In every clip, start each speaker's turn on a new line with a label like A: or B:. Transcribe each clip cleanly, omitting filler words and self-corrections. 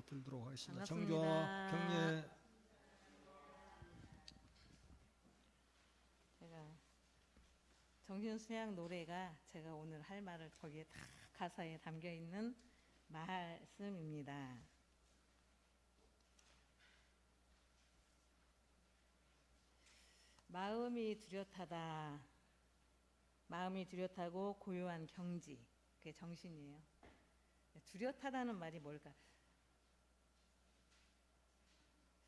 A: 들도록 하겠습니다.
B: 반갑습니다.
A: 정조와 경례.
B: 제가 정신수양 노래가 제가 오늘 할 말을 거기에 다 가사에 담겨 있는 말씀입니다. 마음이 뚜렷하다. 마음이 뚜렷하고 고요한 경지. 그게 정신이에요. 뚜렷하다는 말이 뭘까?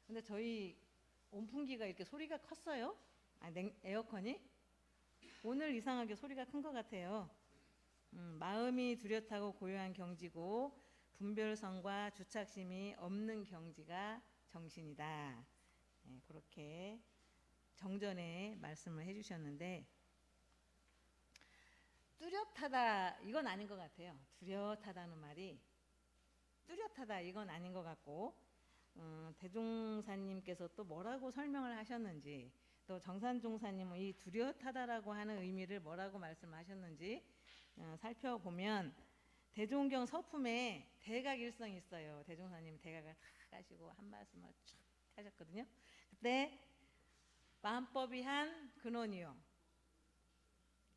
B: 근데 저희 온풍기가 이렇게 소리가 컸어요? 에어컨이? 오늘 이상하게 소리가 큰 것 같아요. 마음이 뚜렷하고 고요한 경지고 분별성과 주착심이 없는 경지가 정신이다. 네, 그렇게 정전에 말씀을 해주셨는데, 뚜렷하다 이건 아닌 것 같아요. 뚜렷하다는 말이 뚜렷하다 이건 아닌 것 같고, 대종사님께서 또 뭐라고 설명을 하셨는지, 또 정산종사님은 이 뚜렷하다라고 하는 의미를 뭐라고 말씀하셨는지 살펴보면, 대종경 서품에 대각일성이 있어요. 대종사님이 대각을 다 가시고 한 말씀을 쫙 하셨거든요. 그때 만법이 한 근원이요,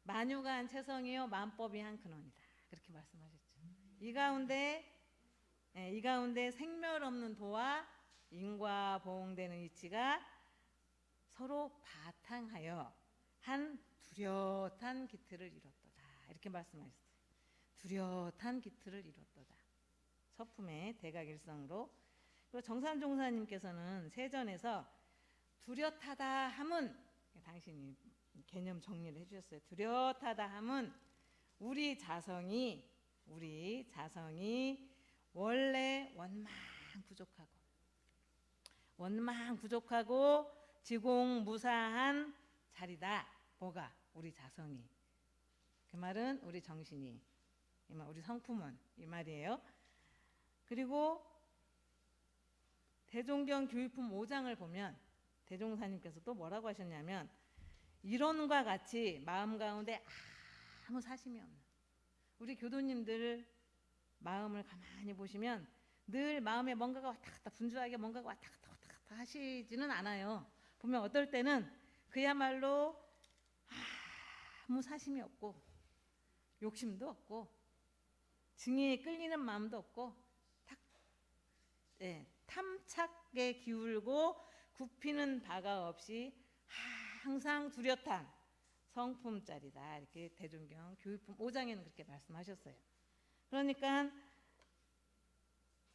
B: 만유가 한 체성이요, 만법이 한 근원이다, 그렇게 말씀하셨죠. 이 가운데 생멸 없는 도와 인과 보응되는 이치가 서로 바탕하여 한 뚜렷한 기틀을 이뤘도다, 이렇게 말씀하셨어요. 뚜렷한 기틀을 이뤘도다. 서품의 대각일성으로. 그리고 정산종사님께서는 세전에서 뚜렷하다 함은, 당신이 개념 정리를 해주셨어요. 뚜렷하다 함은 우리 자성이 원래 원망 부족하고 지공무사한 자리다. 뭐가? 우리 자성이. 그 말은 우리 정신이, 이 말, 우리 성품은, 이 말이에요. 그리고 대종경 교육품 5장을 보면 대종사님께서 또 뭐라고 하셨냐면, 이론과 같이 마음 가운데 아무 사심이 없는, 우리 교도님들 마음을 가만히 보시면 늘 마음에 뭔가가 왔다 갔다, 분주하게 뭔가가 왔다 갔다 하시지는 않아요. 보면 어떨 때는 그야말로 아무 사심이 없고 욕심도 없고 증에 끌리는 마음도 없고 탐착에 기울고 굽히는 바가 없이 항상 뚜렷한 성품짜리다, 이렇게 대종경 교육품 5장에는 그렇게 말씀하셨어요. 그러니까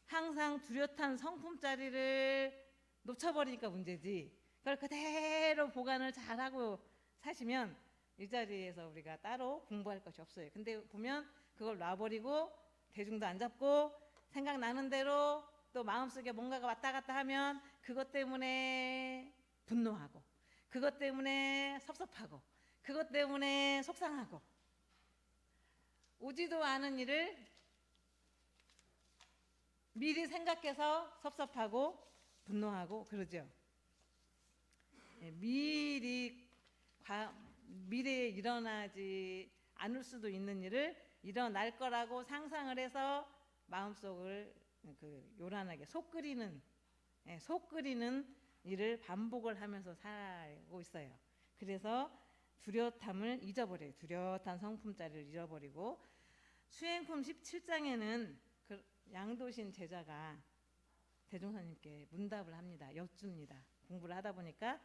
B: 항상 뚜렷한 성품짜리를 놓쳐버리니까 문제지, 그걸 그대로 보관을 잘하고 사시면 이 자리에서 우리가 따로 공부할 것이 없어요. 근데 보면 그걸 놔버리고 대중도 안 잡고 생각나는 대로 또 마음속에 뭔가가 왔다 갔다 하면 그것 때문에 분노하고, 그것 때문에 섭섭하고, 그것 때문에 속상하고, 오지도 않은 일을 미리 생각해서 섭섭하고 분노하고 그러죠. 미래에 일어나지 않을 수도 있는 일을 일어날 거라고 상상을 해서 마음속을 요란하게 속 끓이는 일을 반복을 하면서 살고 있어요. 그래서 뚜렷함을 잊어버려요. 뚜렷한 성품짜리를 잃어버리고, 수행품 17장에는 그 양도신 제자가 대종사님께 문답을 합니다. 여쭙니다. 공부를 하다 보니까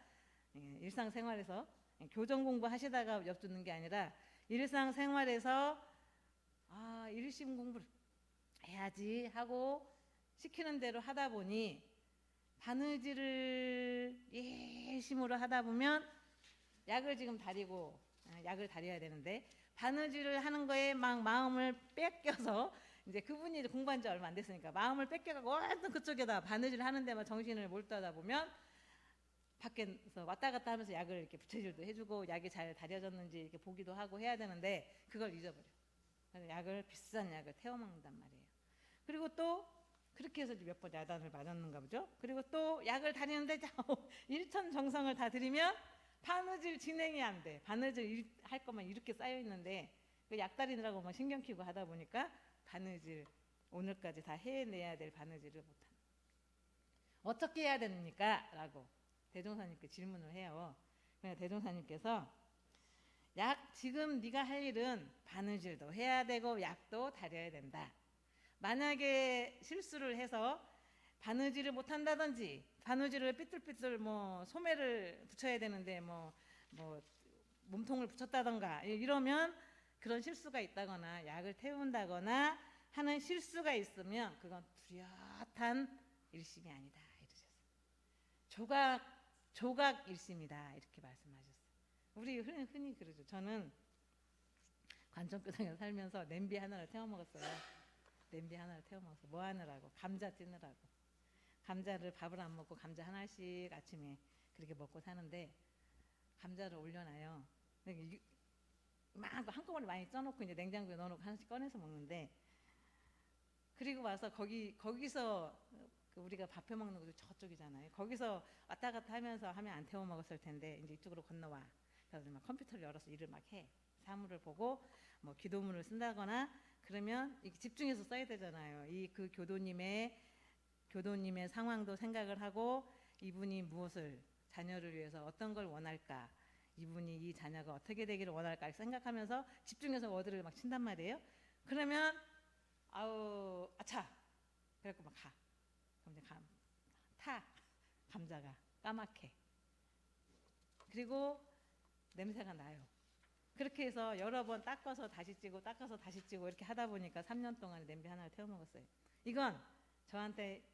B: 일상생활에서 교정 공부하시다가 여쭙는 게 아니라 일상생활에서 일심 공부를 해야지 하고 시키는 대로 하다 보니, 바느질을 예심으로 하다 보면 약을 다려야 되는데 바느질을 하는 거에 막 마음을 뺏겨서, 이제 그분이 공부한 지 얼마 안 됐으니까 마음을 뺏겨가고 완전 그쪽에다 바느질 하는 데만 정신을 몰두하다 보면 밖에서 왔다 갔다 하면서 약을 이렇게 부채질도 해주고 약이 잘 다려졌는지 이렇게 보기도 하고 해야 되는데 그걸 잊어버려. 그래서 비싼 약을 태워 먹는단 말이에요. 그리고 또 그렇게 해서 몇 번 야단을 맞았는가 보죠. 그리고 또 약을 다리는데 일천정성을 다 들이면 바느질 진행이 안 돼. 바느질 할 것만 이렇게 쌓여 있는데 그 약 다리느라고 막 신경 키고 하다 보니까 바느질 오늘까지 다 해내야 될 바느질을 못한다. 어떻게 해야 됩니까? 라고 대종사님께 질문을 해요. 그래서 대종사님께서 지금 네가 할 일은 바느질도 해야 되고 약도 다려야 된다. 만약에 실수를 해서 바느질을 못한다든지 바느질을 삐뚤삐뚤 소매를 붙여야 되는데 몸통을 붙였다던가 이러면 그런 실수가 있다거나 약을 태운다거나 하는 실수가 있으면 그건 뚜렷한 일심이 아니다 이러셨어요. 조각 일심이다 이렇게 말씀하셨어요. 우리 흔히 그러죠. 저는 관청교당에서 살면서 냄비 하나를 태워 먹었어요. 냄비 하나를 태워 먹었어요. 뭐 하느라고? 감자 찌느라고. 감자를 밥을 안 먹고 감자 하나씩 아침에 그렇게 먹고 사는데 감자를 올려놔요. 막 한꺼번에 많이 쪄놓고 이제 냉장고에 넣어놓고 하나씩 꺼내서 먹는데 그리고 와서 거기서 우리가 밥해 먹는 곳이 저쪽이잖아요. 거기서 왔다 갔다 하면서 하면 안 태워 먹었을 텐데 이제 이쪽으로 건너와. 그래서 막 컴퓨터를 열어서 일을 막 해. 사물을 보고 기도문을 쓴다거나 그러면 이게 집중해서 써야 되잖아요. 그 교도님의 상황도 생각을 하고 이분이 무엇을 자녀를 위해서 어떤 걸 원할까, 이분이 이 자녀가 어떻게 되기를 원할까 생각하면서 집중해서 워드를 막 친단 말이에요. 그러면 아차 그래갖고 막 가. 그럼 이제 감자가 까맣게 그리고 냄새가 나요. 그렇게 해서 여러 번 닦아서 다시 찌고 닦아서 다시 찌고 이렇게 하다 보니까 3년 동안 냄비 하나를 태워 먹었어요. 이건 저한테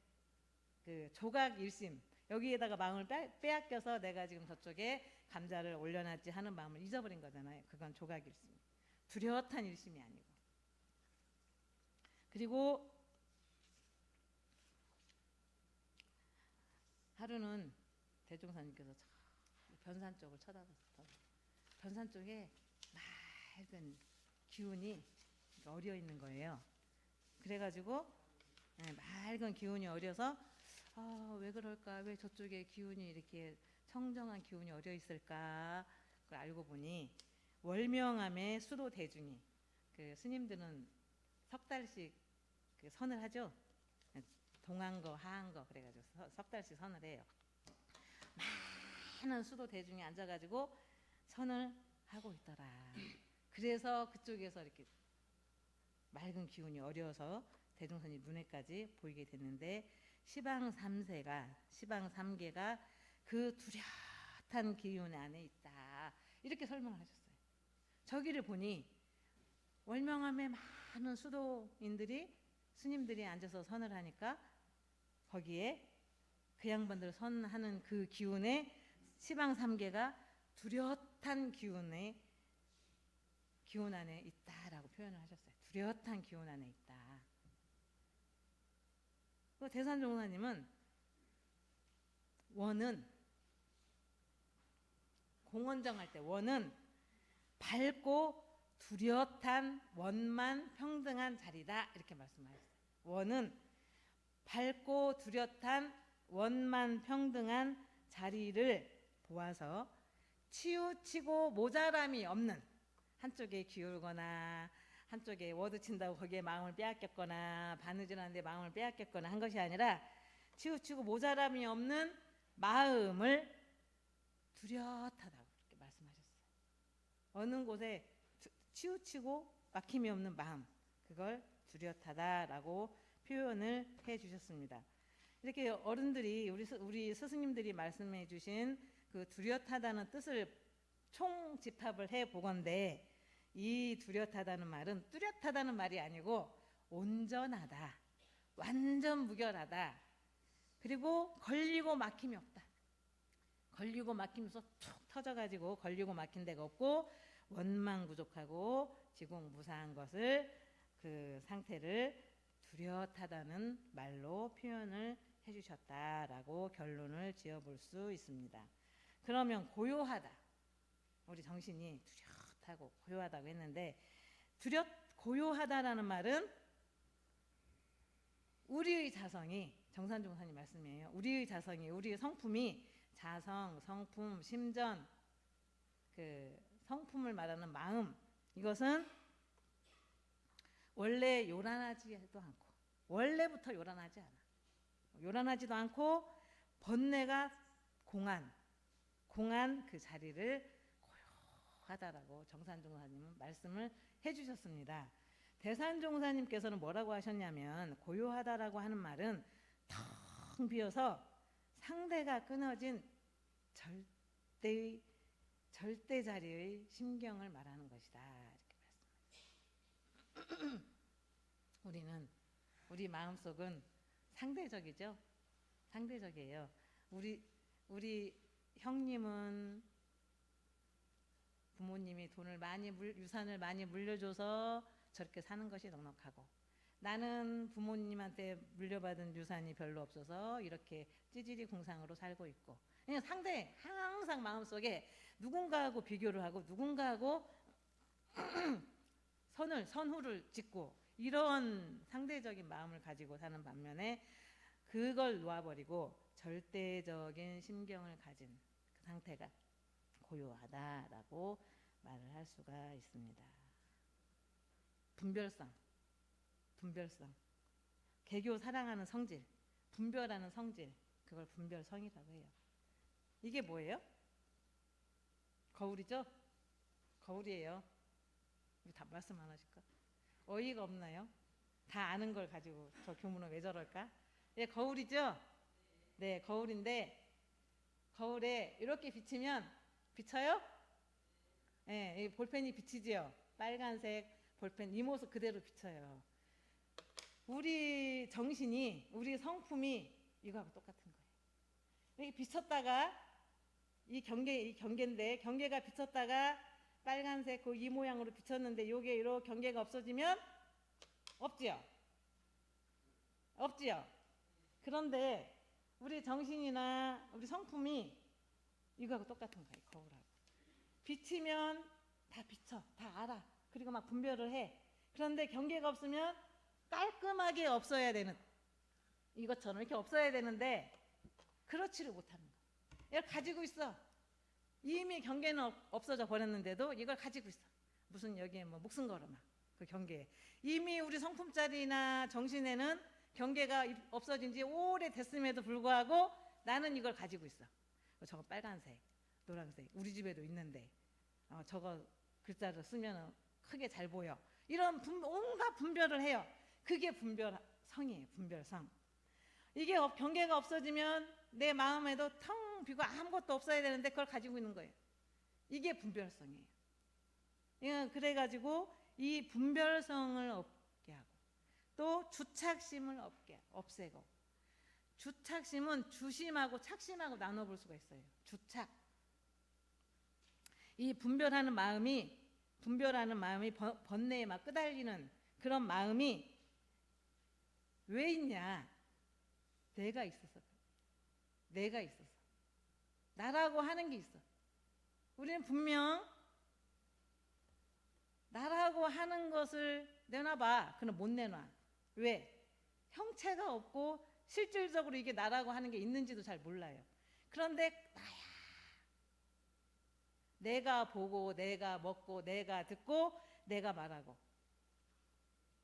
B: 그 조각 일심, 여기에다가 마음을 빼앗겨서 내가 지금 저쪽에 감자를 올려놨지 하는 마음을 잊어버린 거잖아요. 그건 조각 일심, 뚜렷한 일심이 아니고. 그리고 하루는 대종사님께서 변산 쪽을 쳐다봤어. 변산 쪽에 맑은 기운이 어려 있는 거예요. 그래가지고 맑은 기운이 어려서 왜 그럴까? 왜 저쪽에 기운이 이렇게 청정한 기운이 어려 있을까? 그걸 알고 보니 월명암의 수도 대중이 그 스님들은 석 달씩 그 선을 하죠. 동안거 하안거 그래가지고 석 달씩 선을 해요. 많은 수도 대중이 앉아가지고 선을 하고 있더라. 그래서 그쪽에서 이렇게 맑은 기운이 어려워서 대종선이 눈에까지 보이게 됐는데 시방 3개가 그 뚜렷한 기운 안에 있다. 이렇게 설명을 하셨어요. 저기를 보니 월명암에 많은 수도인들이 스님들이 앉아서 선을 하니까 거기에 그 양반들 선하는 그 기운에 시방 3개가 뚜렷한 기운 안에 있다라고 표현을 하셨어요. 뚜렷한 기운 안에 있다. 대산종사님은 공원정할 때 원은 밝고 뚜렷한 원만 평등한 자리다 이렇게 말씀하셨어요. 원은 밝고 뚜렷한 원만 평등한 자리를 보아서 치우치고 모자람이 없는, 한쪽에 기울거나 한쪽에 워드 친다고 거기에 마음을 빼앗겼거나 바느질하는데 마음을 빼앗겼거나 한 것이 아니라 치우치고 모자람이 없는 마음을 뚜렷하다고 이렇게 말씀하셨어요. 어느 곳에 치우치고 막힘이 없는 마음, 그걸 뚜렷하다라고 표현을 해 주셨습니다. 이렇게 어른들이 우리 스승님들이 말씀해 주신 그 뚜렷하다는 뜻을 총집합을 해 보건대 이 뚜렷하다는 말은 뚜렷하다는 말이 아니고 온전하다, 완전 무결하다, 그리고 걸리고 막힘이 없다. 걸리고 막히면서 툭 터져가지고 걸리고 막힌 데가 없고 원망부족하고 지공무사한 것을 그 상태를 뚜렷하다는 말로 표현을 해주셨다라고 결론을 지어볼 수 있습니다. 그러면 고요하다, 우리 정신이 뚜렷하고 고요하다고 했는데 고요하다라는 말은 우리의 자성이, 정산종사님 말씀이에요. 우리의 자성이, 우리의 성품이 자성, 성품, 심전, 그 성품을 말하는 마음, 이것은 원래 요란하지도 않고 원래부터 요란하지 않아. 요란하지도 않고 번뇌가 공한 그 자리를 고요하다라고 정산종사님은 말씀을 해주셨습니다. 대산종사님께서는 뭐라고 하셨냐면 고요하다라고 하는 말은 텅 비어서 상대가 끊어진 절대 자리의 심경을 말하는 것이다. 이렇게 말씀합니다. 우리 마음속은 상대적이죠. 상대적이에요. 우리 형님은 부모님이 유산을 많이 물려줘서 저렇게 사는 것이 넉넉하고, 나는 부모님한테 물려받은 유산이 별로 없어서 이렇게 찌질이 궁상으로 살고 있고, 그냥 항상 마음속에 누군가하고 비교를 하고 누군가하고 선후를 짓고 이런 상대적인 마음을 가지고 사는 반면에 그걸 놓아버리고 절대적인 심경을 가진 그 상태가 고요하다라고 말을 할 수가 있습니다. 분별성. 개교 사랑하는 성질, 분별하는 성질, 그걸 분별성이라고 해요. 이게 뭐예요? 거울이죠? 거울이에요. 다 말씀 안 하실까? 어이가 없나요? 다 아는 걸 가지고 저 교문은 왜 저럴까? 예, 거울이죠? 네, 거울인데 거울에 이렇게 비치면 비쳐요? 예, 이 볼펜이 비치지요? 빨간색 볼펜 이 모습 그대로 비쳐요. 우리 정신이, 우리 성품이 이거하고 똑같은 거예요. 이렇게 비쳤다가 이 경계인데 경계가 비쳤다가 빨간색 그 이 모양으로 비쳤는데 요게 이렇게 경계가 없어지면 없지요? 그런데 우리 정신이나 우리 성품이 이거하고 똑같은 거예요. 거울하고. 비치면 다 비쳐, 다 알아. 그리고 막 분별을 해. 그런데 경계가 없으면 깔끔하게 없어야 되는, 이것처럼 이렇게 없어야 되는데 그렇지를 못하는 거예요. 이걸 가지고 있어. 이미 경계는 없어져 버렸는데도 이걸 가지고 있어. 무슨 여기에 뭐 목숨 걸어 막 그 경계에. 이미 우리 성품자리나 정신에는 경계가 없어진 지 오래됐음에도 불구하고 나는 이걸 가지고 있어. 저거 빨간색, 노란색, 우리 집에도 있는데 저거 글자를 쓰면 크게 잘 보여. 이런 온갖 분별을 해요. 그게 분별성이에요. 분별성. 이게 경계가 없어지면 내 마음에도 텅 비고 아무것도 없어야 되는데 그걸 가지고 있는 거예요. 이게 분별성이에요. 그래가지고 이 분별성을 없게 하고 또 주착심을 없애고, 주착심은 주심하고 착심하고 나눠볼 수가 있어요. 주착. 이 분별하는 마음이 번뇌에 막 끄달리는 그런 마음이 왜 있냐? 내가 있어서. 나라고 하는 게 있어. 우리는 분명 나라고 하는 것을 내놔봐. 그럼 못 내놔. 왜? 형체가 없고 실질적으로 이게 나라고 하는 게 있는지도 잘 몰라요. 그런데 나야. 내가 보고 내가 먹고 내가 듣고 내가 말하고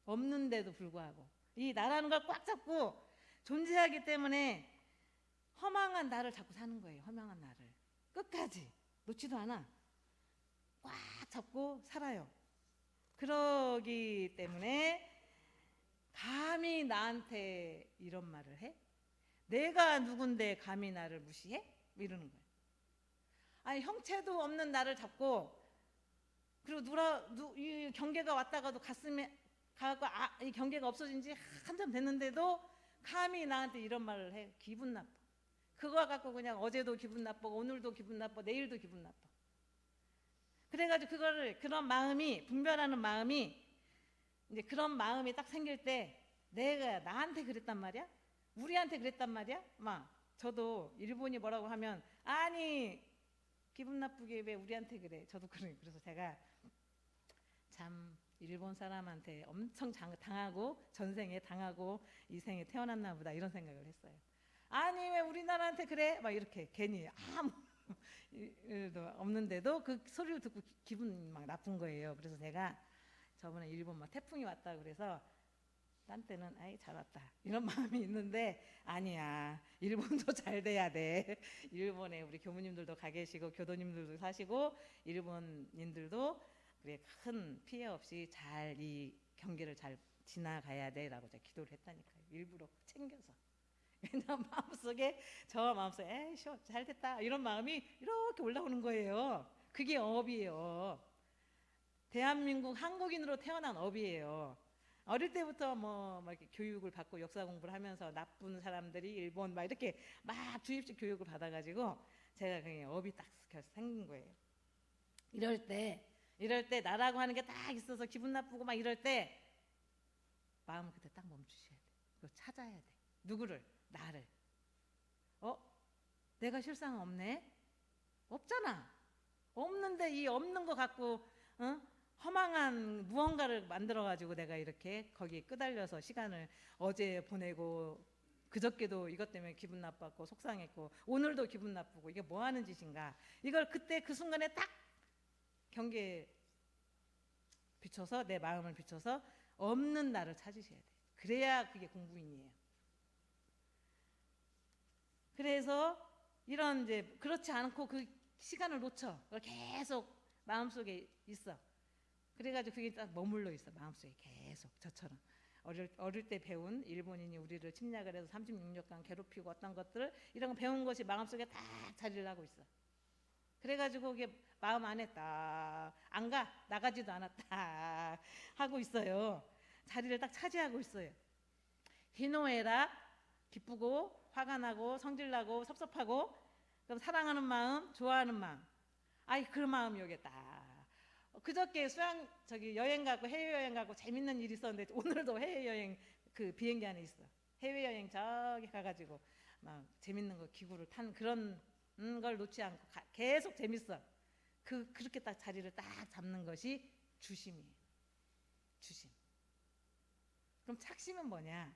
B: 없는데도 불구하고 이 나라는 걸 꽉 잡고 존재하기 때문에 허망한 나를 잡고 사는 거예요. 허망한 나를 끝까지 놓지도 않아. 꽉 잡고 살아요. 그러기 때문에 감히 나한테 이런 말을 해? 내가 누군데 감히 나를 무시해? 이러는 거예요. 아니 형체도 없는 나를 잡고, 그리고 이 경계가 왔다가도 가슴에 가고 이 경계가 없어진 지 한참 됐는데도 감히 나한테 이런 말을 해. 기분 나빠. 그거 갖고 그냥 어제도 기분 나쁘고 오늘도 기분 나빠, 내일도 기분 나빠. 그래가지고 그런 마음이, 분별하는 마음이, 이제 그런 마음이 딱 생길 때 내가 나한테 그랬단 말이야? 우리한테 그랬단 말이야? 저도 일본이 뭐라고 하면 아니 기분 나쁘게 왜 우리한테 그래? 저도 그래요. 그래서 제가 참 일본 사람한테 엄청 당하고 전생에 당하고 이 생에 태어났나 보다 이런 생각을 했어요. 아니 왜 우리나라한테 그래? 막 이렇게 괜히 아무 일도 없는데도 그 소리를 듣고 기분 막 나쁜 거예요. 그래서 제가 저번에 일본 막 태풍이 왔다 그래서 딴 때는 아이 잘 왔다 이런 마음이 있는데 아니야. 일본도 잘 돼야 돼. 일본에 우리 교무님들도 가 계시고 교도님들도 사시고 일본인들도 그래 큰 피해 없이 잘 이 경기를 잘 지나가야 돼라고 제가 기도를 했다니까요. 일부러 챙겨서. 왜냐면 마음속에 저 마음속에 에이 잘 됐다 이런 마음이 이렇게 올라오는 거예요. 그게 업이에요. 대한민국 한국인으로 태어난 업이에요. 어릴 때부터 막 이렇게 교육을 받고 역사 공부를 하면서 나쁜 사람들이 일본 막 이렇게 막 주입식 교육을 받아가지고 제가 그게 업이 딱 생긴 거예요. 이럴 때 나라고 하는 게 딱 있어서 기분 나쁘고 막 이럴 때 마음을 그때 딱 멈추셔야 돼. 그거 찾아야 돼. 누구를? 나를. 내가 실상 없네? 없잖아. 없는데 이 없는 거 갖고 허망한 무언가를 만들어가지고 내가 이렇게 거기에 끄달려서 시간을 어제 보내고 그저께도 이것 때문에 기분 나빴고 속상했고 오늘도 기분 나쁘고 이게 뭐 하는 짓인가 이걸 그때 그 순간에 딱 경계에 비춰서 내 마음을 비춰서 없는 나를 찾으셔야 돼요. 그래야 그게 공부인이에요. 그래서 이런 이제 그렇지 않고 그 시간을 놓쳐 그걸 계속 마음속에 있어. 그래가지고 그게 딱 머물러 있어 마음속에 계속 저처럼 어릴 때 배운 일본인이 우리를 침략을 해서 36년간 괴롭히고 어떤 것들을 이런 거 배운 것이 마음속에 딱 자리를 하고 있어. 그래가지고 그게 마음 안에 딱 안 가 나가지도 않았다 하고 있어요. 자리를 딱 차지하고 있어요. 희노애락 기쁘고 화가 나고 성질나고 섭섭하고 그럼 사랑하는 마음 좋아하는 마음 아이 그 마음이 여기다. 그저께 여행 가고 해외여행 가고 재밌는 일이 있었는데 오늘도 해외여행 그 비행기 안에 있어. 해외여행 저기 가가지고 막 재밌는 거 기구를 탄 그런 걸 놓지 않고 계속 재밌어. 그렇게 딱 자리를 딱 잡는 것이 주심이에요. 주심. 그럼 착심은 뭐냐?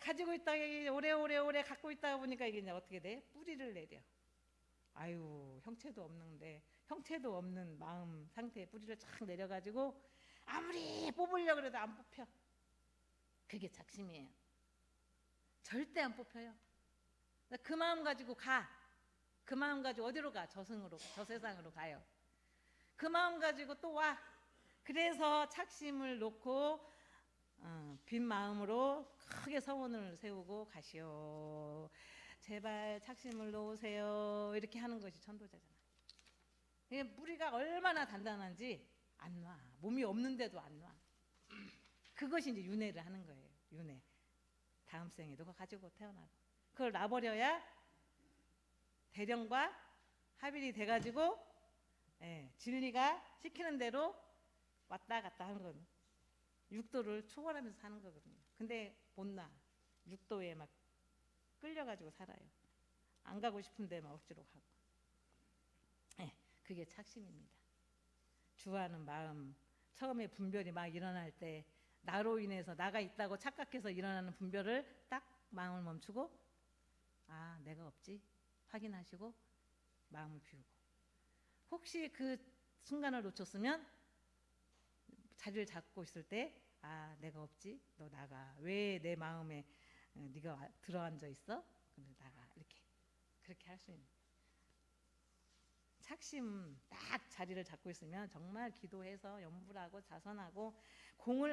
B: 가지고 있다가 오래 갖고 있다가 보니까 이게 이제 어떻게 돼? 뿌리를 내려. 아유 형체도 없는데 형체도 없는 마음 상태에 뿌리를 쫙 내려가지고 아무리 뽑으려고 해도 안 뽑혀. 그게 작심이에요. 절대 안 뽑혀요. 그 마음 가지고 가. 그 마음 가지고 어디로 가? 저 세상으로 가요. 그 마음 가지고 또 와. 그래서 착심을 놓고 빈 마음으로 크게 서원을 세우고 가시오. 제발 착심을 놓으세요. 이렇게 하는 것이 천도제잖아. 뿌리가 얼마나 단단한지 안 놔. 몸이 없는데도 안 놔. 그것이 이제 윤회를 하는 거예요. 윤회. 다음 생에도 그거 가지고 태어나고. 그걸 놔버려야 대령과 합일이 돼가지고 진리가 시키는 대로 왔다 갔다 하는 거거든요. 육도를 초월하면서 사는 거거든요. 근데 못 나. 육도에 막 끌려가지고 살아요. 안 가고 싶은데 막 억지로 가고. 그게 착심입니다. 주하는 마음. 처음에 분별이 막 일어날 때 나로 인해서 나가 있다고 착각해서 일어나는 분별을 딱 마음을 멈추고 아 내가 없지 확인하시고 마음을 비우고 혹시 그 순간을 놓쳤으면 자리를 잡고 있을 때 아 내가 없지 너 나가 왜 내 마음에 네가 들어앉아 있어 근데 나가 이렇게 그렇게 할 수 있는 착심 딱 자리를 잡고 있으면 정말 기도해서 염불하고 자선하고 공을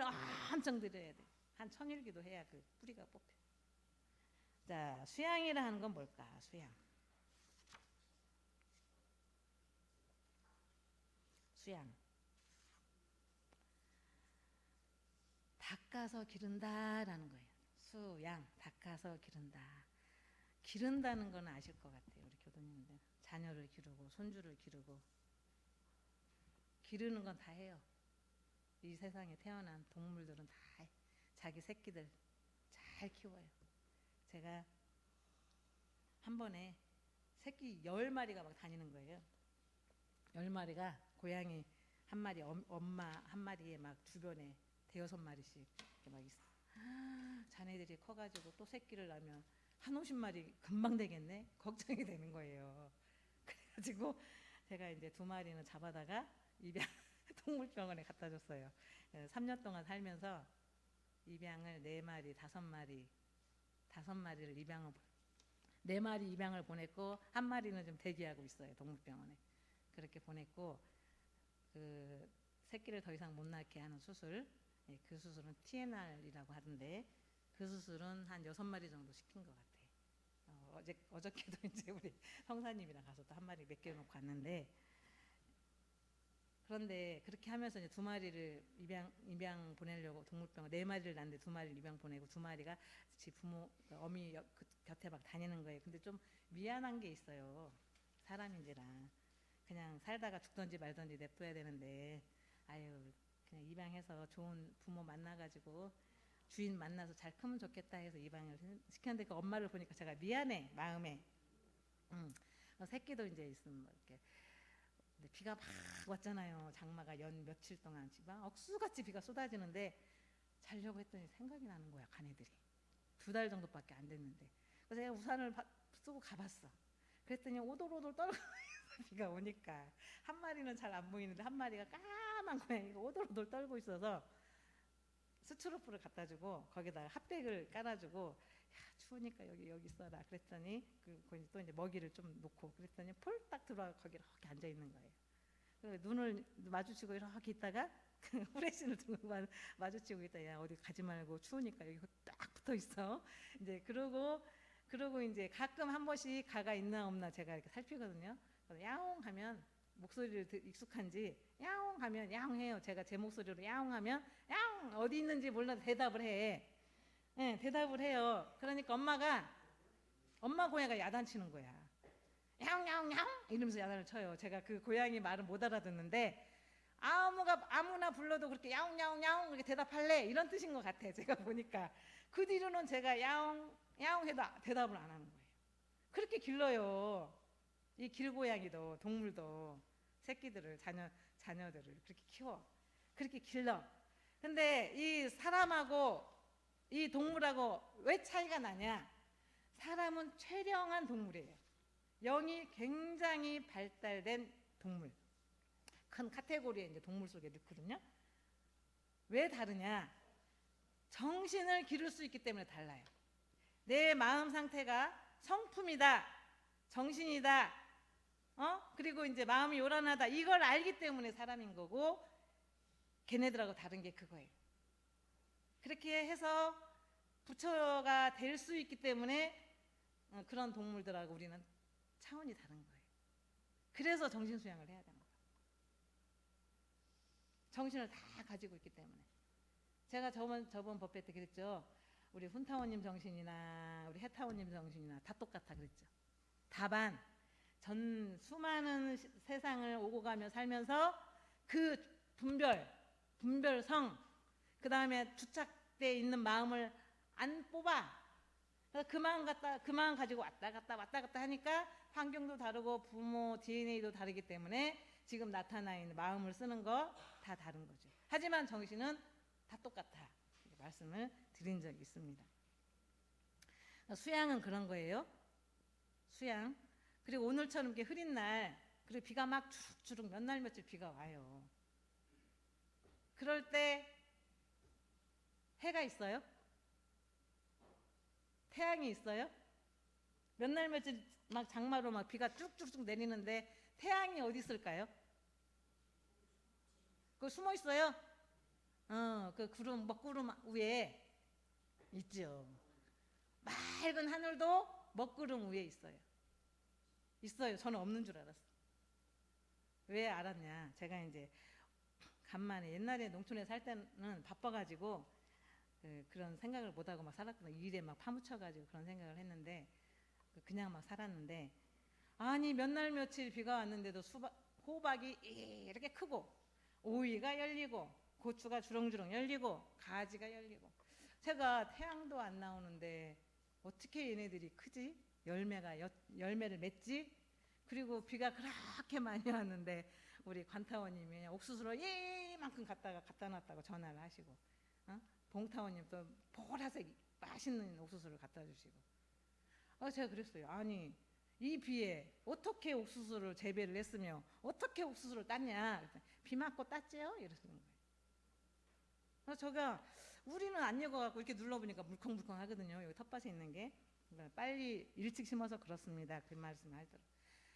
B: 엄청 들여야 돼. 한 1000일 기도해야 그 뿌리가 뽑혀. 자 수양이라 하는 건 뭘까? 수양 닦아서 기른다라는 거예요. 수양 닦아서 기른다는 건 아실 것 같아요. 우리 교도님들 자녀를 기르고 손주를 기르고 기르는 건 다 해요. 이 세상에 태어난 동물들은 다 자기 새끼들 잘 키워요. 제가 한 번에 새끼 10마리가 막 다니는 거예요. 10마리가 고양이 한 마리 엄마 한 마리에 막 주변에 5-6마리씩 이렇게 막 있어. 자네들이 커가지고 또 새끼를 낳으면 한 50마리 금방 되겠네. 걱정이 되는 거예요. 그래가지고 제가 이제 2마리는 잡아다가 입양 동물병원에 갖다 줬어요. 3년 동안 살면서 입양을 4마리, 5마리, 5마리를 입양을 4마리 입양을 보냈고 1마리는 좀 대기하고 있어요. 동물병원에. 그렇게 보냈고 그 새끼를 더 이상 못 낳게 하는 수술, 예, 그 수술은 TNR이라고 하던데 그 수술은 한 6마리 정도 시킨 것 같아요. 어저께도 이제 우리 성사님이랑 가서 또 1마리 맡겨놓고 왔는데, 그런데 그렇게 하면서 이제 2마리를 입양 보내려고 동물병원 4마리를 낳는데 2마리를 입양 보내고 2마리가 지 부모 어미 곁에 막 다니는 거예요. 근데 좀 미안한 게 있어요. 사람인지라 그냥 살다가 죽던지 말던지 냅둬야 되는데, 아유 그냥 입양해서 좋은 부모 만나가지고 주인 만나서 잘 크면 좋겠다 해서 입양을 시켰는데 그 엄마를 보니까 제가 미안해 마음에. 새끼도 이제 있으면 뭐 이렇게. 근데 비가 막 왔잖아요. 장마가 연 며칠 동안 막 억수같이 비가 쏟아지는데 자려고 했더니 생각이 나는 거야. 가네들이 2달 정도밖에 안 됐는데. 그래서 제가 우산을 쓰고 가봤어. 그랬더니 오돌오돌 떨고 비가 오니까 1마리는 잘 안 보이는데 1마리가 까만 고양이가 오돌오돌 떨고 있어서 스트로프를 갖다 주고 거기다가 핫백을 깔아주고, 야 추우니까 여기 있어라 그랬더니 거기 또 이제 먹이를 좀 놓고 그랬더니 폴딱 들어와 거기 이렇게 앉아 있는 거예요. 그리고 눈을 마주치고 이렇게 있다가 후레쉬를 들고 마주치고 있다. 야 어디 가지 말고 추우니까 여기 딱 붙어 있어. 이제 그러고 이제 가끔 한 번씩 가가 있나 없나 제가 이렇게 살피거든요. 야옹 하면 목소리를 익숙한지 야옹 하면 야옹 해요. 제가 제 목소리로 야옹 하면 야옹 어디 있는지 몰라도 대답을 해. 네, 대답을 해요. 그러니까 엄마 고양이가 야단치는 거야. 야옹 야옹 야옹 이러면서 야단을 쳐요. 제가 그 고양이 말을 못 알아듣는데 아무나 불러도 그렇게 야옹 야옹 야옹 그렇게 대답할래 이런 뜻인 것 같아. 제가 보니까 그 뒤로는 제가 야옹 야옹 해도 대답을 안 하는 거예요. 그렇게 길러요. 이 길고양이도 동물도 새끼들을 자녀들을 그렇게 키워. 그렇게 길러. 근데 이 사람하고 이 동물하고 왜 차이가 나냐? 사람은 최령한 동물이에요. 영이 굉장히 발달된 동물. 큰 카테고리에 이제 동물 속에 넣거든요. 왜 다르냐? 정신을 기를 수 있기 때문에 달라요. 내 마음 상태가 성품이다, 정신이다, 그리고 이제 마음이 요란하다 이걸 알기 때문에 사람인 거고, 걔네들하고 다른 게 그거예요. 그렇게 해서 부처가 될 수 있기 때문에 그런 동물들하고 우리는 차원이 다른 거예요. 그래서 정신수양을 해야 되는 거예요. 정신을 다 가지고 있기 때문에. 제가 저번 법회 때 그랬죠. 우리 훈타오님 정신이나 우리 해타오님 정신이나 다 똑같아 그랬죠. 다만 전 수많은 세상을 오고 가며 살면서 그 분별성, 그 다음에 주착돼 있는 마음을 안 뽑아. 그래서 그 마음 가지고 왔다 갔다 하니까 환경도 다르고 부모 DNA도 다르기 때문에 지금 나타나 있는 마음을 쓰는 거 다 다른 거죠. 하지만 정신은 다 똑같아. 말씀을 드린 적이 있습니다. 수양은 그런 거예요. 수양. 그리고 오늘처럼 이렇게 흐린 날, 그리고 비가 막 주룩주룩 몇 날 며칠 비가 와요. 그럴 때 해가 있어요? 태양이 있어요? 몇 날 며칠 막 장마로 막 비가 쭉쭉쭉 내리는데 태양이 어디 있을까요? 그 숨어 있어요? 그 먹구름 위에 있죠. 맑은 하늘도 먹구름 위에 있어요. 저는 없는 줄 알았어. 왜 알았냐? 제가 이제 간만에 옛날에 농촌에 살 때는 바빠가지고 그런 생각을 못하고 막 살았거든요. 일에 막 파묻혀가지고 그런 생각을 했는데 그냥 막 살았는데, 아니 몇 날 며칠 비가 왔는데도 호박이 이렇게 크고 오이가 열리고 고추가 주렁주렁 열리고 가지가 열리고, 제가 태양도 안 나오는데 어떻게 얘네들이 크지? 열매를 맺지? 그리고 비가 그렇게 많이 왔는데 우리 관타원님이 옥수수를 이만큼 갖다 놨다고 전화를 하시고, 봉타원님 또 보라색 맛있는 옥수수를 갖다 주시고, 제가 그랬어요. 아니 이 비에 어떻게 옥수수를 재배를 했으며 어떻게 옥수수를 땄냐? 비 맞고 땄지요? 이러시는 거예요. 그래서 제가 우리는 안 익어갖고 이렇게 눌러보니까 물컹물컹 하거든요. 여기 텃밭에 있는 게. 그러니까 빨리 일찍 심어서 그렇습니다. 그 말씀 하더라고요.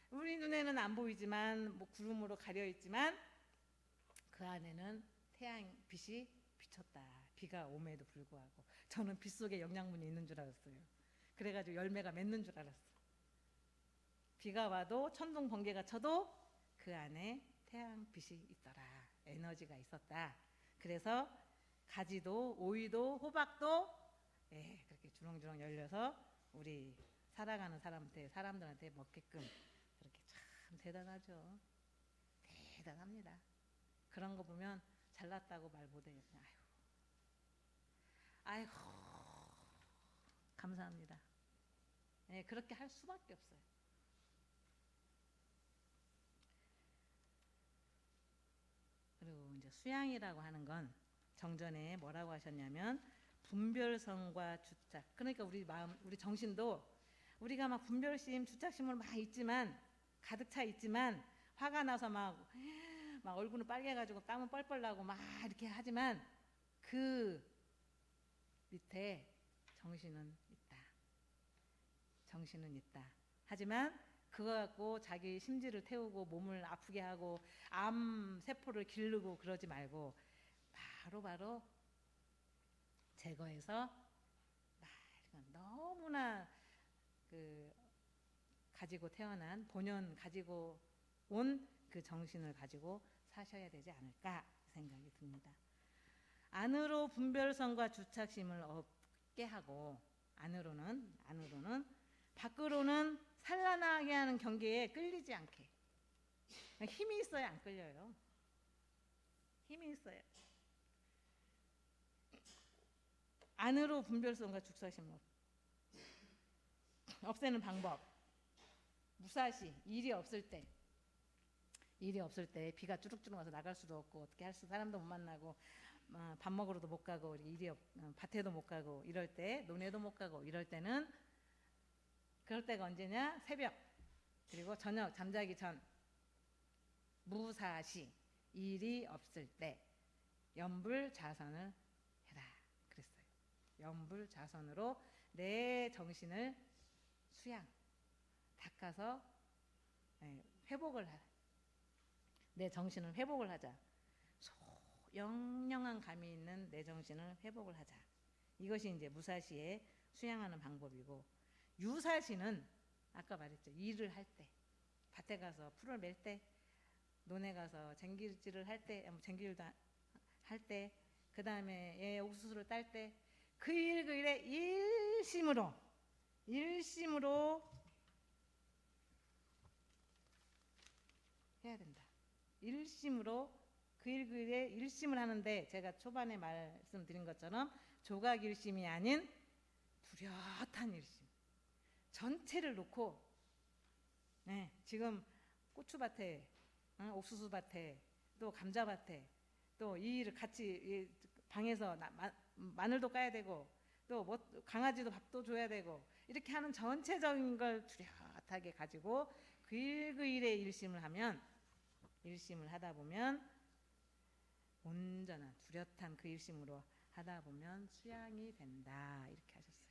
B: 우리 눈에는 안 보이지만 뭐 구름으로 가려 있지만 그 안에는 태양 빛이 비쳤다. 비가 옴에도 불구하고 저는 빛 속에 영양분이 있는 줄 알았어요. 그래가지고 열매가 맺는 줄 알았어. 비가 와도 천둥 번개가 쳐도 그 안에 태양 빛이 있더라. 에너지가 있었다. 그래서 가지도 오이도 호박도 그렇게 주렁주렁 열려서 우리 살아가는 사람들한테 먹게끔 그렇게 참 대단하죠. 대단합니다. 그런 거 보면 잘났다고 말 못해요. 아이고 감사합니다. 그렇게 할 수밖에 없어요. 그리고 이제 수양이라고 하는 건 정전에 뭐라고 하셨냐면 분별성과 주착. 그러니까 우리 마음, 우리 정신도 우리가 막 분별심, 주착심으로 막 있지만 가득 차 있지만 화가 나서 막 얼굴은 빨개가지고 땀은 뻘뻘 나고 막 이렇게 하지만 그 밑에 정신은 있다. 정신은 있다. 하지만 그거 갖고 자기 심지를 태우고 몸을 아프게 하고 암 세포를 기르고 그러지 말고 바로 제거해서 너무나 그 가지고 태어난 본연 가지고 온 그 정신을 가지고 사셔야 되지 않을까 생각이 듭니다. 안으로 분별성과 주착심을 없게 하고 안으로는 밖으로는 산란하게 하는 경계에 끌리지 않게. 힘이 있어야 안 끌려요. 힘이 있어야. 안으로 분별성과 주착심을 없애는 방법. 무사시 일이 없을 때 비가 쭈룩쭈룩 와서 나갈 수도 없고 어떻게 할 수 사람도 못 만나고 밥 먹으러도 못 가고 밭에도 못 가고 이럴 때 논에도 못 가고 이럴 때는 그럴 때가 언제냐? 새벽 그리고 저녁 잠자기 전 무사시 일이 없을 때 염불자선을 해라 그랬어요. 염불자선으로 내 정신을 닦아서 회복을 하라. 내 정신을 회복을 하자. 영영한 감이 있는 내 정신을 회복을 하자. 이것이 이제 무사시에 수양하는 방법이고 유사시는 아까 말했죠. 일을 할 때, 밭에 가서 풀을 멜 때, 논에 가서 쟁기질을 할 때, 쟁기질도 할 때, 그 다음에 옥수수를 딸 때, 그 일에 일심으로 해야 된다. 일심으로 그 일에 일심을 하는데 제가 초반에 말씀드린 것처럼 조각 일심이 아닌 뚜렷한 일심. 전체를 놓고 지금 고추밭에 옥수수밭에 또 감자밭에 또 이 일을 같이 방에서 마늘도 까야 되고 또 뭐 강아지도 밥도 줘야 되고 이렇게 하는 전체적인 걸 뚜렷하게 가지고 그 일에 일심을 하다 보면 온전한 뚜렷한 그 일심으로 하다 보면 수양이 된다 이렇게 하셨어요.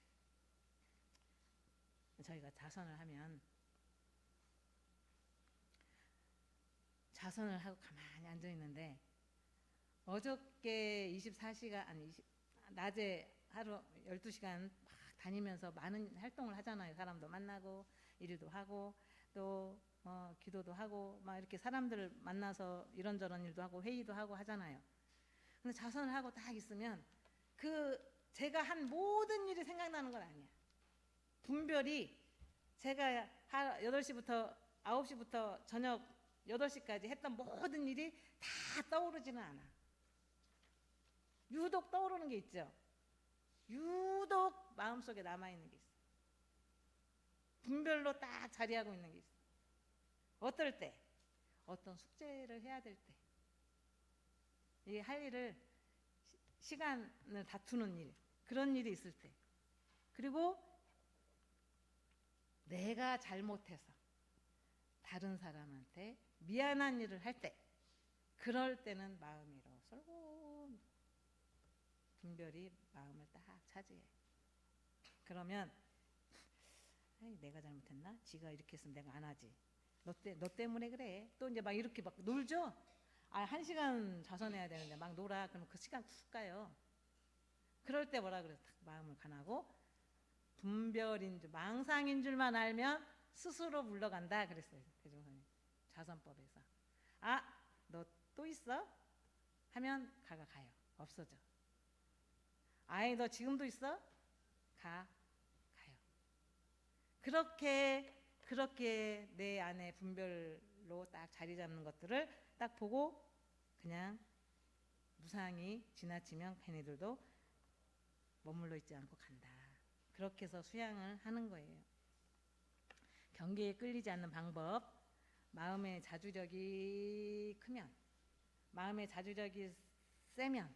B: 저희가 자선을 하면 자선을 하고 가만히 앉아 있는데 어저께 24시간 낮에 하루 12시간 막 다니면서 많은 활동을 하잖아요. 사람도 만나고 일도 하고 또 기도도 하고 막 이렇게 사람들을 만나서 이런저런 일도 하고 회의도 하고 하잖아요. 근데 자선을 하고 딱 있으면 제가 한 모든 일이 생각나는 건 아니야. 분별이 제가 8시부터 9시부터 저녁 8시까지 했던 모든 일이 다 떠오르지는 않아. 유독 떠오르는 게 있죠. 유독 마음속에 남아있는 게 있어. 분별로 딱 자리하고 있는 게 있어. 어떨 때? 어떤 숙제를 해야 될 때. 이게 할 일을 시간을 다투는 일, 그런 일이 있을 때. 그리고 내가 잘못해서 다른 사람한테 미안한 일을 할 때, 그럴 때는 마음이 이렇게 분별이 마음을 딱 차지해. 그러면 아이, 내가 잘못했나? 지가 이렇게 했으면 내가 안 하지. 너 때문에 그래. 또 이제 막 이렇게 막 놀죠. 아, 1시간 자선해야 되는데 막 놀아. 그러면 그 시간 훅 가요. 그럴 때 뭐라 그래? 딱 마음을 가나고 분별인 줄, 망상인 줄만 알면 스스로 물러간다 그랬어요. 대종사님 자선법에서. 아, 너 또 있어? 하면 가요. 없어져. 아이, 너 지금도 있어? 가요. 그렇게 내 안에 분별로 딱 자리 잡는 것들을 딱 보고 그냥 무상히 지나치면 걔네들도 머물러 있지 않고 간다. 그렇게 해서 수양을 하는 거예요. 경계에 끌리지 않는 방법. 마음의 자주력이 크면, 마음의 자주력이 세면,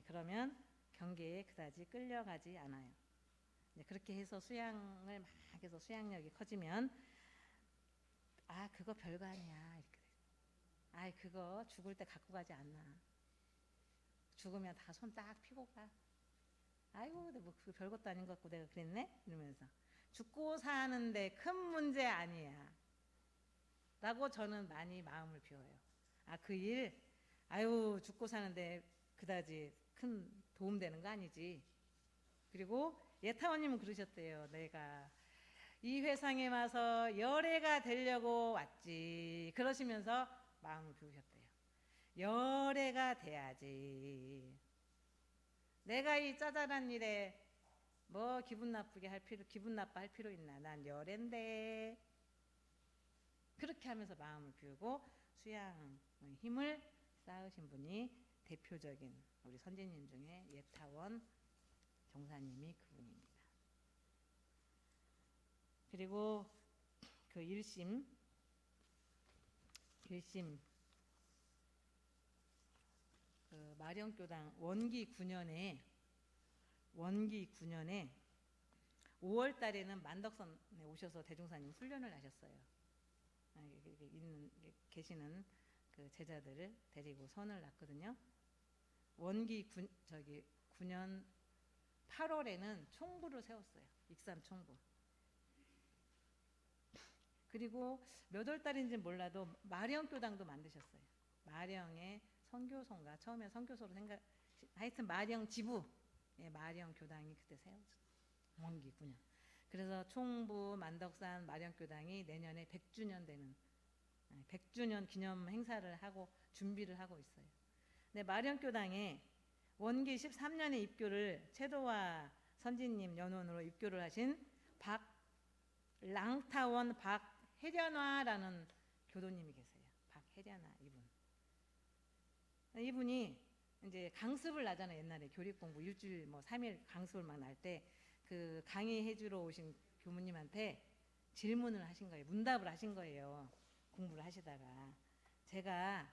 B: 그러면 경계에 그다지 끌려가지 않아요. 그렇게 해서 수양을 막 해서 수양력이 커지면 아, 그거 별거 아니야 이렇게. 아, 그거 죽을 때 갖고 가지 않나. 죽으면 다 손 딱 피고 가. 아이고, 뭐 그 별것도 아닌 것 같고 내가 그랬네 이러면서 죽고 사는데 큰 문제 아니야 라고 저는 많이 마음을 비워요. 아, 그 일 아유 죽고 사는데 그다지 큰 도움되는 거 아니지. 그리고 예타원님은 그러셨대요. 내가 이 회상에 와서 열애가 되려고 왔지. 그러시면서 마음을 비우셨대요. 열애가 돼야지. 내가 이 짜잘한 일에 뭐 기분 나빠할 필요 있나? 난 열애인데. 그렇게 하면서 마음을 비우고 수양의 힘을 쌓으신 분이 대표적인 우리 선지님 중에 예타원 종사님이 그분입니다. 그리고 그 일심 그 마령교당 원기 9년에 5월 달에는 만덕선에 오셔서 대종사님 훈련을 하셨어요. 계시는 그 제자들을 데리고 선을 놨거든요. 원기 9년 8월에는 총부를 세웠어요. 익산 총부. 그리고 몇 월 달인지는 몰라도 마령교당도 만드셨어요. 마령의 선교소인가 처음에 선교소로 하여튼 마령 지부, 마령교당이 그때 세워졌어요. 원기 9년. 그래서 총부 만덕산 마령교당이 내년에 100주년 되는 100주년 기념 행사를 하고 준비를 하고 있어요. 근데 마령교당에 원기 13년에 입교를 채도와 선지님 연원으로 입교를 하신 랑타원 박혜련화라는 교도님이 계세요. 박혜련화 이분이 이제 강습을 나잖아요. 옛날에 교리 공부 일주일 3일 강습을 막 날 때 그 강의해 주러 오신 교무님한테 질문을 하신 거예요. 문답을 하신 거예요. 공부를 하시다가 제가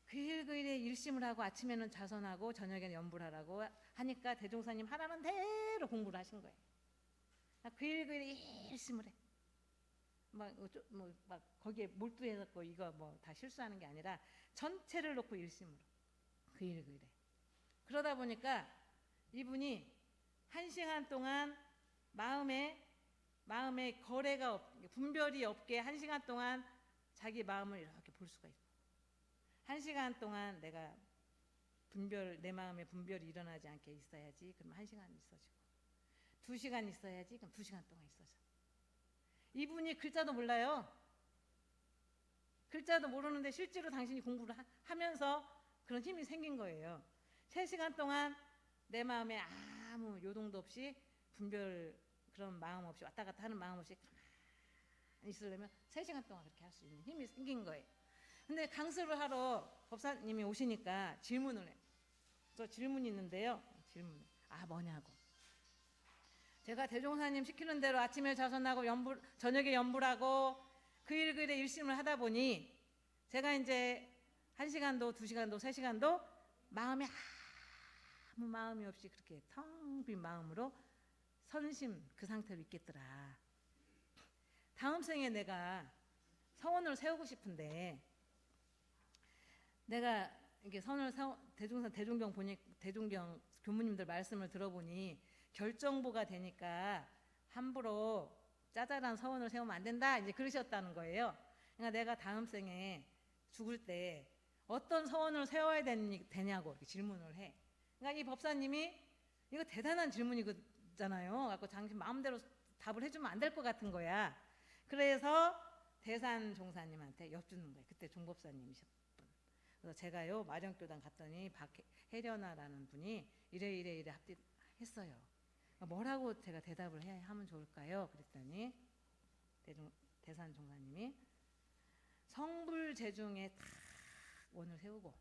B: 그일그일에 일심을 하고 아침에는 자선하고 저녁에는 연불 하라고 하니까 대종사님 하라는 대로 공부를 하신 거예요. 그일그일에 일심을 해. 막 거기에 몰두해서 이거 다 실수하는 게 아니라 전체를 놓고 일심으로 그일그일에. 그러다 보니까 이분이 1시간 동안 마음에 거래가 분별이 없게 1시간 동안 자기 마음을 이렇게 볼 수가 있어요. 1시간 동안 내가 내 마음에 분별이 일어나지 않게 있어야지. 그럼 1시간 있어지고 2시간 있어야지. 그럼 2시간 동안 있어져. 이분이 글자도 몰라요. 글자도 모르는데 실제로 당신이 공부를 하면서 그런 힘이 생긴 거예요. 3시간 동안 내 마음에 아무 요동도 없이 분별 그런 마음 없이 왔다 갔다 하는 마음 없이 가만히 있으려면 3시간 동안 그렇게 할 수 있는 힘이 생긴 거예요. 근데 강습을 하러 법사님이 오시니까 질문을 해요. 저 질문이 있는데요. 뭐냐고. 제가 대종사님 시키는 대로 아침에 자선하고 저녁에 연불하고 그일그일에 일심을 하다 보니 제가 이제 1시간도 2시간도 3시간도 마음에 아무 마음이 없이 그렇게 텅 빈 마음으로 선심 그 상태로 있겠더라. 다음 생에 내가 서원을 세우고 싶은데 내가 이게 대종경 대종경 교무님들 말씀을 들어보니 결정보가 되니까 함부로 짜잘한 서원을 세우면 안 된다 이제 그러셨다는 거예요. 그러니까 내가 다음 생에 죽을 때 어떤 서원을 세워야 되냐고 이렇게 질문을 해. 그러니까 이 법사님이 이거 대단한 질문이잖아요. 갖고 당신 마음대로 답을 해주면 안 될 것 같은 거야. 그래서 대산 종사님한테 여쭈는 거예요. 그때 종법사님이셨던 분. 그래서 제가요 마령교단 갔더니 박혜련아라는 분이 이래 합했어요. 뭐라고 제가 대답을 해야 하면 좋을까요? 그랬더니 대산 종사님이 성불제중에 탁 원을 세우고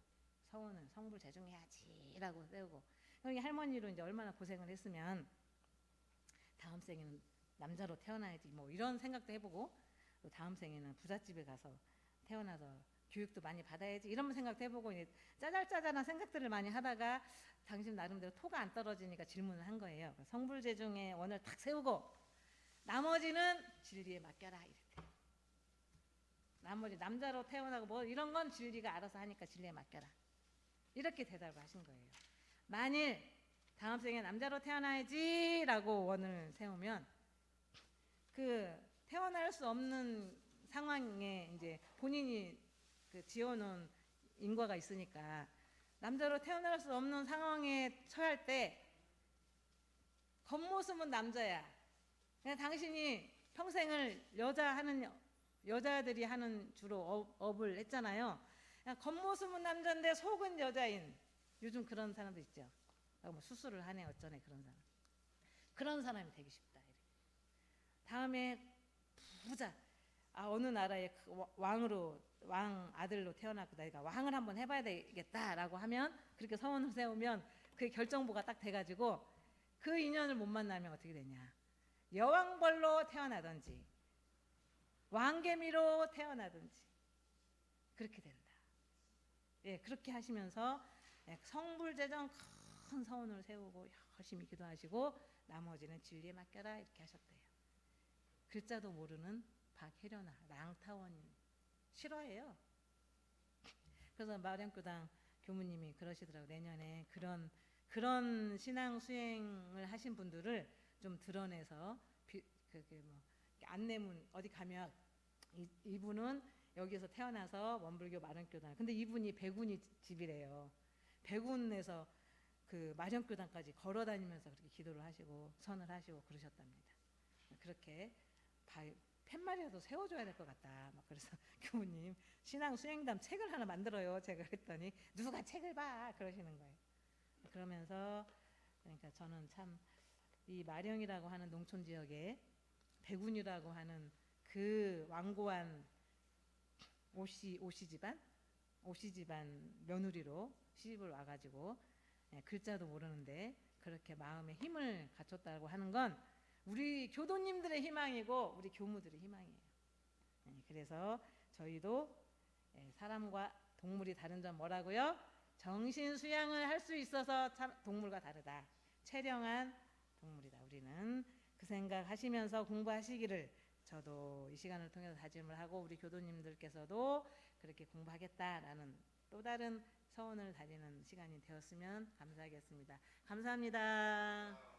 B: 서원은 성불제중해야지라고 세우고 여기 할머니로 이제 얼마나 고생을 했으면 다음 생에는 남자로 태어나야지 뭐 이런 생각도 해보고 또 다음 생에는 부잣집에 가서 태어나서 교육도 많이 받아야지 이런 생각도 해보고 이제 짜잘짜잘한 생각들을 많이 하다가 당신 나름대로 토가 안 떨어지니까 질문을 한 거예요. 성불제중에 원을 탁 세우고 나머지는 진리에 맡겨라 이랬대. 나머지 남자로 태어나고 뭐 이런 건 진리가 알아서 하니까 진리에 맡겨라 이렇게 대답을 하신 거예요. 만일 다음 생에 남자로 태어나야지 라고 원을 세우면 그 태어날 수 없는 상황에 이제 본인이 그 지어놓은 인과가 있으니까 남자로 태어날 수 없는 상황에 처할 때 겉모습은 남자야. 그냥 당신이 평생을 여자들이 하는 주로 업을 했잖아요. 그냥 겉모습은 남자인데 속은 여자인 요즘 그런 사람도 있죠. 뭐 수술을 하네 어쩌네 그런 사람이 되기 쉽다. 다음에 부자 어느 나라의 왕 아들로 태어났고 내가 왕을 한번 해봐야 되겠다라고 하면 그렇게 서원을 세우면 그 결정보가 딱 돼가지고 그 인연을 못 만나면 어떻게 되냐? 여왕벌로 태어나든지 왕개미로 태어나든지 그렇게 된다. 예, 그렇게 하시면서 성불제정 큰 서원을 세우고 열심히 기도하시고 나머지는 진리에 맡겨라 이렇게 하셨대요. 글자도 모르는 박혜련아 랑타원인 실화예요. 그래서 마령교당 교무님이 그러시더라고요. 내년에 그런 신앙 수행을 하신 분들을 좀 드러내서 뭐 안내문 어디 가면 이분은 여기서 태어나서 원불교 마령교당 근데 이분이 백운이 집이래요. 백운에서 그 마령교당까지 걸어다니면서 그렇게 기도를 하시고 선을 하시고 그러셨답니다. 그렇게 팻말이라도 세워줘야 될 것 같다. 막 그래서 교무님 신앙 수행담 책을 하나 만들어요. 제가 그랬더니 누가 책을 봐 그러시는 거예요. 그러면서 그러니까 저는 참 이 마령이라고 하는 농촌 지역에 백운이라고 하는 그 완고한 오씨 집안 며느리로 시집을 와가지고 글자도 모르는데 그렇게 마음의 힘을 갖췄다고 하는 건 우리 교도님들의 희망이고 우리 교무들의 희망이에요. 그래서 저희도 사람과 동물이 다른 점 뭐라고요? 정신 수양을 할 수 있어서 참 동물과 다르다. 체령한 동물이다. 우리는 그 생각하시면서 공부하시기를 저도 이 시간을 통해서 다짐을 하고 우리 교도님들께서도 그렇게 공부하겠다라는 또 다른 서원을 다지는 시간이 되었으면 감사하겠습니다. 감사합니다.